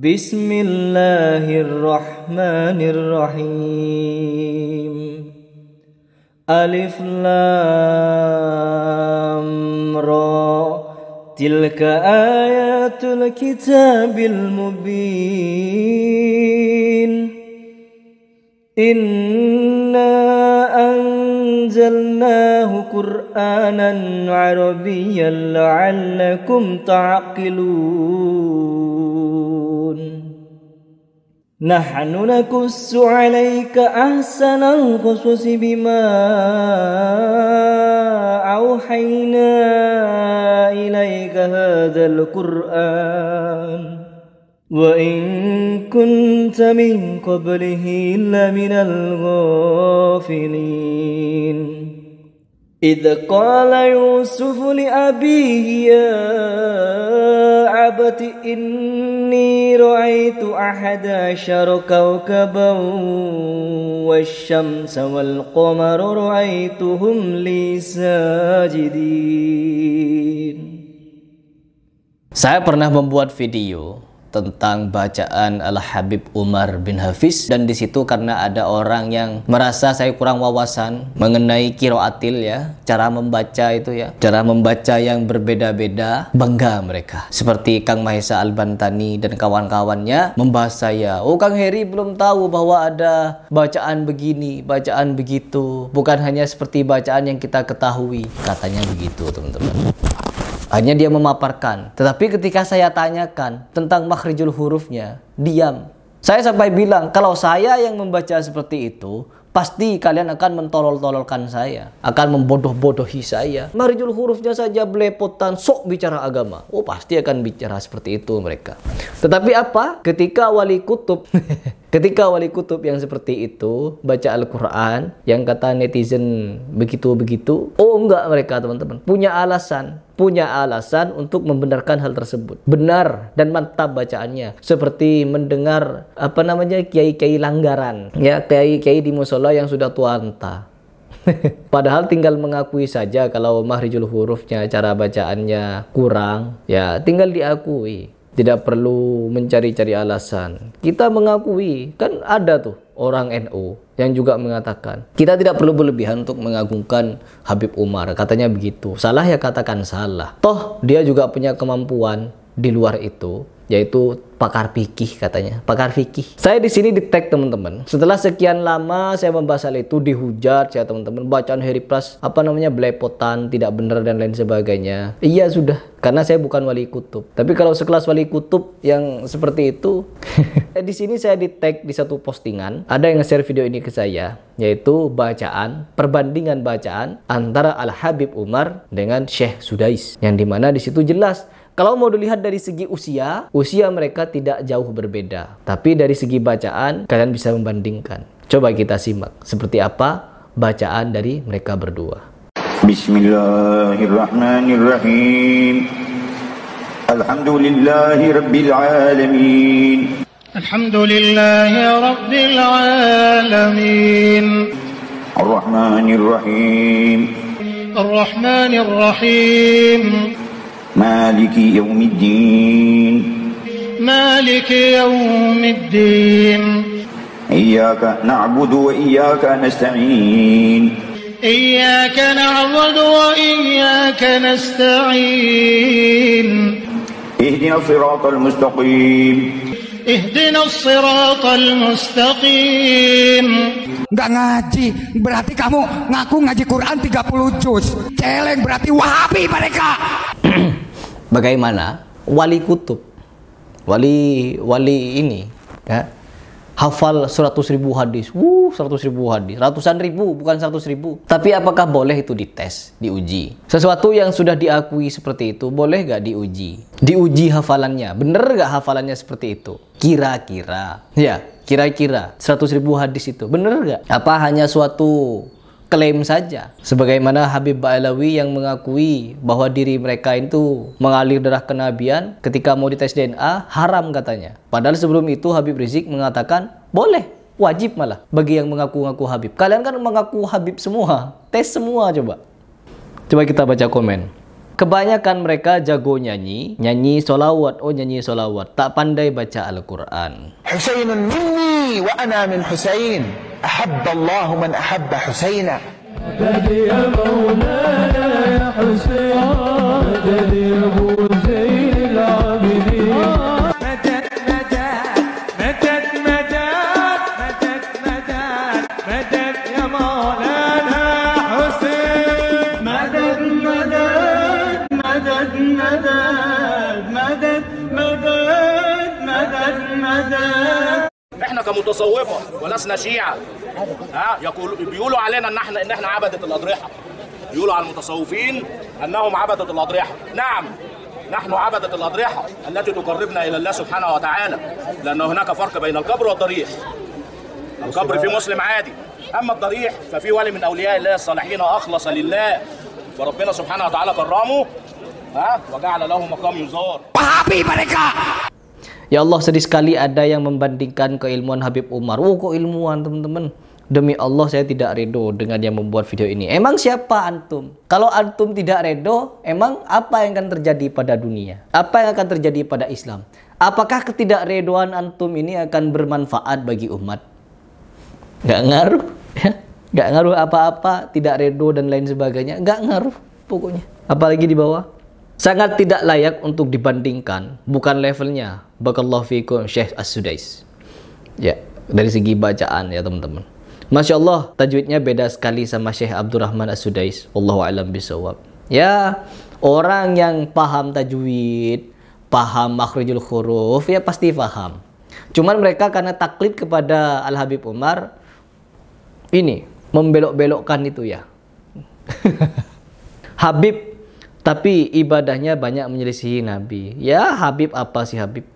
Bismillahirrahmanirrahim. Alif lam ra. Tilka ayatul kitabil mubin. Inna anzalnahu Qur'anan Arabiyyan la'allakum ta'qilun. Nahnu nakussu 'alaika ahsanal qasasi bima awhayna ilaika hadzal Qur'an wa in kunta min qablihi laminal ghafilin. Idh qala Yusuf li abihi ya abati inni ra'aitu ahada asyara kawkaban wasyamsa wal qamara ra'aituhum li sajidin. Saya pernah membuat video tentang bacaan Al-Habib Umar bin Hafiz, dan di situ karena ada orang yang merasa saya kurang wawasan mengenai qiraatil ya, cara membaca itu ya, cara membaca yang berbeda-beda, bangga mereka. Seperti Kang Mahesa Al-Bantani dan kawan-kawannya membahas saya, "Oh, Kang Heri belum tahu bahwa ada bacaan begini, bacaan begitu. Bukan hanya seperti bacaan yang kita ketahui." Katanya begitu, teman-teman. Hanya dia memaparkan. Tetapi ketika saya tanyakan tentang makhrijul hurufnya, diam. Saya sampai bilang, kalau saya yang membaca seperti itu, pasti kalian akan mentolol-tololkan saya, akan membodoh-bodohi saya. Makhrijul hurufnya saja belepotan, sok bicara agama. Oh, pasti akan bicara seperti itu mereka. Tetapi apa? Ketika wali kutub ketika wali kutub yang seperti itu baca Al-Quran, yang kata netizen begitu-begitu, oh enggak, mereka teman-teman punya alasan untuk membenarkan hal tersebut. Benar dan mantap bacaannya. Seperti mendengar kiai-kiai langgaran, ya, kiai-kiai di musola yang sudah tua enta. Padahal tinggal mengakui saja kalau makhrijul hurufnya, cara bacaannya kurang, ya tinggal diakui. Tidak perlu mencari-cari alasan. Kita mengakui, kan ada tuh orang NU yang juga mengatakan kita tidak perlu berlebihan untuk mengagungkan Habib Umar. Katanya begitu. Salah ya katakan salah. Toh dia juga punya kemampuan di luar itu, yaitu pakar fikih katanya. Pakar fikih. Saya di sini di-tag teman-teman. Setelah sekian lama saya membahas hal itu, dihujat saya teman-teman. Bacaan Heri Plus belepotan, tidak benar dan lain sebagainya. Iya sudah, karena saya bukan wali kutub. Tapi kalau sekelas wali kutub yang seperti itu, di sini saya di-tag di satu postingan. Ada yang nge-share video ini ke saya, yaitu perbandingan bacaan antara Al-Habib Umar dengan Syekh Sudais. Yang dimana di situ jelas, kalau mau dilihat dari segi usia mereka tidak jauh berbeda. Tapi dari segi bacaan, kalian bisa membandingkan. Coba kita simak seperti apa bacaan dari mereka berdua. Bismillahirrahmanirrahim. Alhamdulillahi rabbil alamin. Alhamdulillahi rabbil alamin. Ar-Rahmanir-Rahim. Ar-Rahmanir-Rahim. Maliki yaumiddin. Maliki yaumiddin. Iyyaka na'budu wa iyyaka nasta'in. Iyyaka na'budu wa iyyaka nasta'in. Ihdinas siratal mustaqim. Ihdinas siratal mustaqim. Nggak ngaji, berarti kamu ngaku ngaji Quran 30 juz. Celeng, berarti Wahabi mereka. Bagaimana wali kutub, wali ini ya, hafal 100.000 hadis, 100.000 hadis, ratusan ribu, bukan 100.000. Tapi apakah boleh itu dites, diuji? Sesuatu yang sudah diakui seperti itu, boleh gak diuji? Diuji hafalannya, bener gak hafalannya seperti itu? Kira-kira, ya, kira-kira 100.000 hadis itu, bener gak? Apa hanya suatu klaim saja? Sebagaimana Habib Ba'alawi yang mengakui bahwa diri mereka itu mengalir darah kenabian, ketika mau dites DNA haram katanya. Padahal sebelum itu Habib Rizik mengatakan boleh, wajib malah bagi yang mengaku-ngaku Habib. Kalian kan mengaku Habib semua, tes semua. Coba kita baca komen. Kebanyakan mereka jago nyanyi solawat. Oh, nyanyi solawat, tak pandai baca Al-Quran. Husainun minni wa ana min Husain. Ahabba Allahu man ahabba Husaina. Madad ya Maulana ya Husain. Madad ya Abu Zain al-Abidin. Madad madad madad madad madad madad madad ya Maulana Husain. Madad madad madad madad madad madad madad madad. احنا كمتصوفه ولسنا شيعة. بيقولوا علينا ان احنا عبدة الاضرحة. بيقولوا على المتصوفين انهم عبدة الاضرحة. نعم، نحن عبدة الاضرحة التي تقربنا الى الله سبحانه وتعالى، لان هناك فرق بين القبر والضريح. القبر في مسلم عادي، اما الضريح ففي ولي من اولياء الله الصالحين اخلص لله، وربنا سبحانه وتعالى كرمه وجعل له مقام يزار. Wahabi mereka. Ya Allah, sedih sekali ada yang membandingkan keilmuan Habib Umar. Oh, keilmuan teman-teman. Demi Allah saya tidak redo dengan yang membuat video ini. Emang siapa antum? Kalau antum tidak redo, emang apa yang akan terjadi pada dunia? Apa yang akan terjadi pada Islam? Apakah ketidakredoan antum ini akan bermanfaat bagi umat? Gak ngaruh, ya? Gak ngaruh apa-apa, tidak redo dan lain sebagainya. Gak ngaruh pokoknya. Apalagi di bawah. Sangat tidak layak untuk dibandingkan, bukan levelnya. Barakallahu fiikum Syekh As-Sudais. Ya, dari segi bacaan ya teman-teman. Masya Allah, tajwidnya beda sekali sama Syekh Abdurrahman As-Sudais. Wallahu a'lam bishawab. Ya, orang yang paham tajwid, paham makhrijul huruf, ya pasti paham. Cuman mereka karena taklid kepada Al-Habib Umar, ini membelok-belokkan itu ya. Habib tapi ibadahnya banyak menyelisihi Nabi. Ya, Habib apa sih Habib?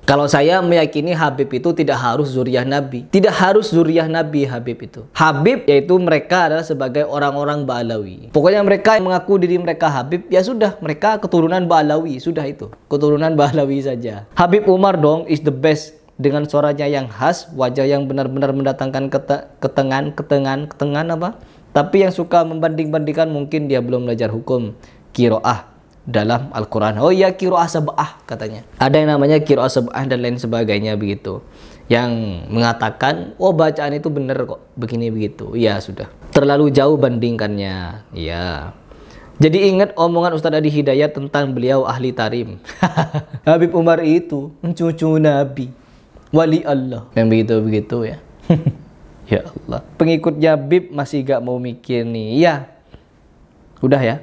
Kalau saya meyakini Habib itu tidak harus zuriyah Nabi. Tidak harus zuriyah Nabi Habib itu. Habib yaitu mereka adalah sebagai orang-orang Ba'alawi. Pokoknya mereka yang mengaku diri mereka Habib, ya sudah, mereka keturunan Ba'alawi, sudah itu. Keturunan Ba'alawi saja. Habib Umar dong is the best. Dengan suaranya yang khas, wajah yang benar-benar mendatangkan ketengan apa? Tapi yang suka membanding-bandingkan mungkin dia belum belajar hukum qiraah dalam Al-Quran. Oh iya, qiraah sab'ah katanya. Ada yang namanya qiraah sab'ah dan lain sebagainya begitu. Yang mengatakan, oh bacaan itu benar kok, begini begitu. Ya sudah. Terlalu jauh bandingkannya. Ya. Jadi ingat omongan Ustadz Adi Hidayat tentang beliau ahli tarim. Habib Umar itu cucu Nabi, wali Allah. Yang begitu-begitu ya. Ya Allah. Pengikutnya Habib masih gak mau mikir nih. Ya. Udah ya.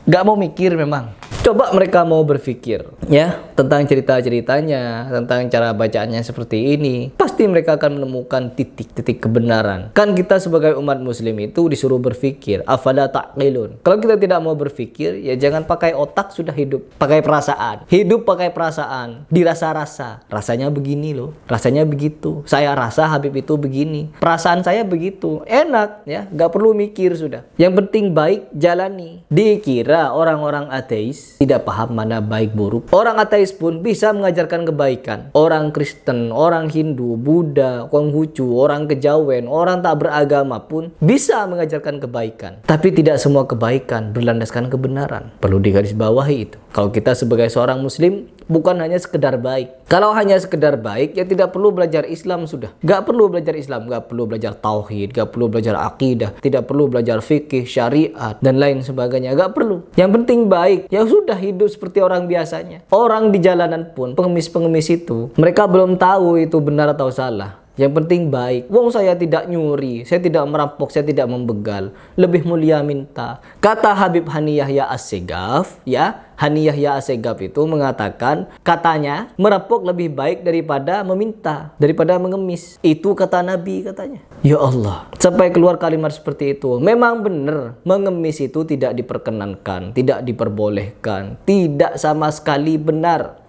Gak mau mikir memang. Coba mereka mau berpikir ya tentang cerita-ceritanya, tentang cara bacaannya seperti ini, pasti mereka akan menemukan titik-titik kebenaran. Kan kita sebagai umat muslim itu disuruh berpikir, afala ta'qilun. Kalau kita tidak mau berpikir, ya jangan pakai otak, sudah hidup pakai perasaan. Hidup pakai perasaan, dirasa-rasa. Rasanya begini loh, rasanya begitu. Saya rasa Habib itu begini, perasaan saya begitu. Enak ya, gak perlu mikir sudah. Yang penting baik, jalani. Dikira orang-orang ateis tidak paham mana baik buruk. Orang ateis pun bisa mengajarkan kebaikan. Orang Kristen, orang Hindu, Buddha, Konghucu, orang Kejawen, orang tak beragama pun bisa mengajarkan kebaikan. Tapi tidak semua kebaikan berlandaskan kebenaran. Perlu digarisbawahi itu. Kalau kita sebagai seorang muslim bukan hanya sekedar baik. Kalau hanya sekedar baik, ya tidak perlu belajar Islam sudah. Gak perlu belajar Islam, gak perlu belajar tauhid, gak perlu belajar akidah, tidak perlu belajar fikih, syariat, dan lain sebagainya. Gak perlu. Yang penting baik. Ya sudah, hidup seperti orang biasanya. Orang di jalanan pun, pengemis-pengemis itu, mereka belum tahu itu benar atau salah. Yang penting baik. Wong saya tidak nyuri, saya tidak merampok, saya tidak membegal. Lebih mulia minta. Kata Habib Hani Yahya Assegaf, ya, Hani Yahya Assegaf itu mengatakan, katanya merampok lebih baik daripada meminta, daripada mengemis. Itu kata Nabi katanya. Ya Allah, sampai keluar kalimat seperti itu. Memang benar, mengemis itu tidak diperkenankan, tidak diperbolehkan, tidak sama sekali benar.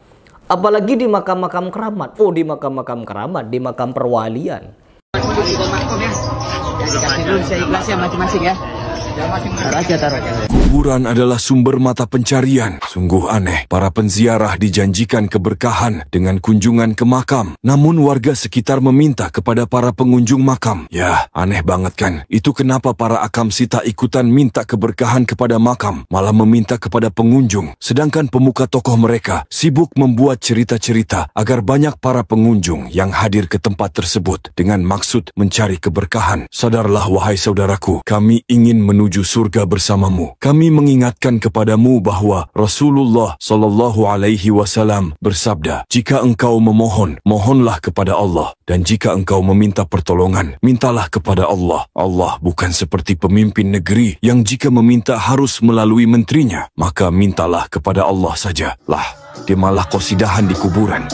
Apalagi di makam-makam keramat. Oh, di makam-makam keramat, di makam perwalian. Dikasih dulu, saya ikhlasnya masing-masing ya. Kuburan adalah sumber mata pencarian. Sungguh aneh, para penziarah dijanjikan keberkahan dengan kunjungan ke makam. Namun warga sekitar meminta kepada para pengunjung makam. Ya, aneh banget kan? Itu kenapa para akamsi tak ikutan minta keberkahan kepada makam, malah meminta kepada pengunjung. Sedangkan pemuka tokoh mereka sibuk membuat cerita-cerita agar banyak para pengunjung yang hadir ke tempat tersebut dengan maksud mencari keberkahan. Sadarlah wahai saudaraku, kami ingin menuju surga bersamamu. Kami mengingatkan kepadamu bahwa Rasulullah sallallahu alaihi wasallam bersabda, jika engkau memohon, mohonlah kepada Allah, dan jika engkau meminta pertolongan, mintalah kepada Allah. Allah bukan seperti pemimpin negeri yang jika meminta harus melalui menterinya, maka mintalah kepada Allah saja. Lah, dia malah qasidahan di kuburan.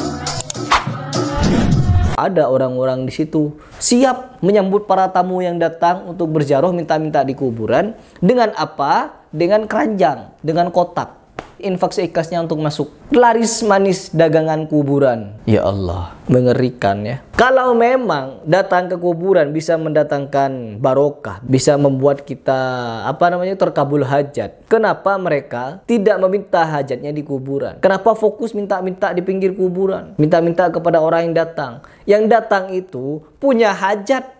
Ada orang-orang di situ siap menyambut para tamu yang datang untuk berziarah, minta-minta di kuburan. Dengan apa? Dengan keranjang, dengan kotak. Infak seikhlasnya untuk masuk. Laris manis dagangan kuburan. Ya Allah, mengerikan ya. Kalau memang datang ke kuburan bisa mendatangkan barokah, bisa membuat kita terkabul hajat. Kenapa mereka tidak meminta hajatnya di kuburan? Kenapa fokus minta-minta di pinggir kuburan? Minta-minta kepada orang yang datang. Yang datang itu punya hajat.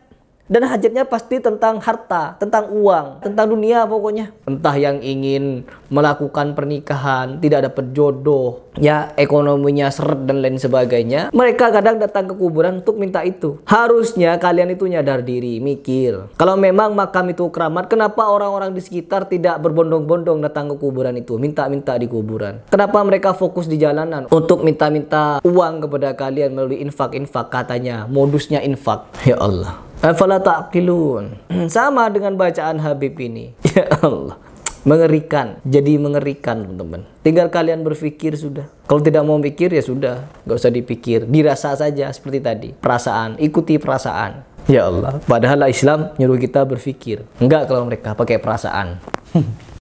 Dan hajatnya pasti tentang harta, tentang uang, tentang dunia pokoknya. Entah yang ingin melakukan pernikahan, tidak dapat jodoh, ya ekonominya seret dan lain sebagainya. Mereka kadang datang ke kuburan untuk minta itu. Harusnya kalian itu nyadar diri, mikir. Kalau memang makam itu keramat, kenapa orang-orang di sekitar tidak berbondong-bondong datang ke kuburan itu, minta-minta di kuburan? Kenapa mereka fokus di jalanan untuk minta-minta uang kepada kalian melalui infak-infak katanya, modusnya infak. Ya Allah. Afala ta'qilun. Sama dengan bacaan Habib ini. Ya Allah. Mengerikan. Jadi mengerikan teman-teman. Tinggal kalian berpikir sudah. Kalau tidak mau pikir ya sudah. Gak usah dipikir. Dirasa saja seperti tadi. Perasaan. Ikuti perasaan. Ya Allah. Padahal Islam nyuruh kita berpikir. Enggak kalau mereka pakai perasaan.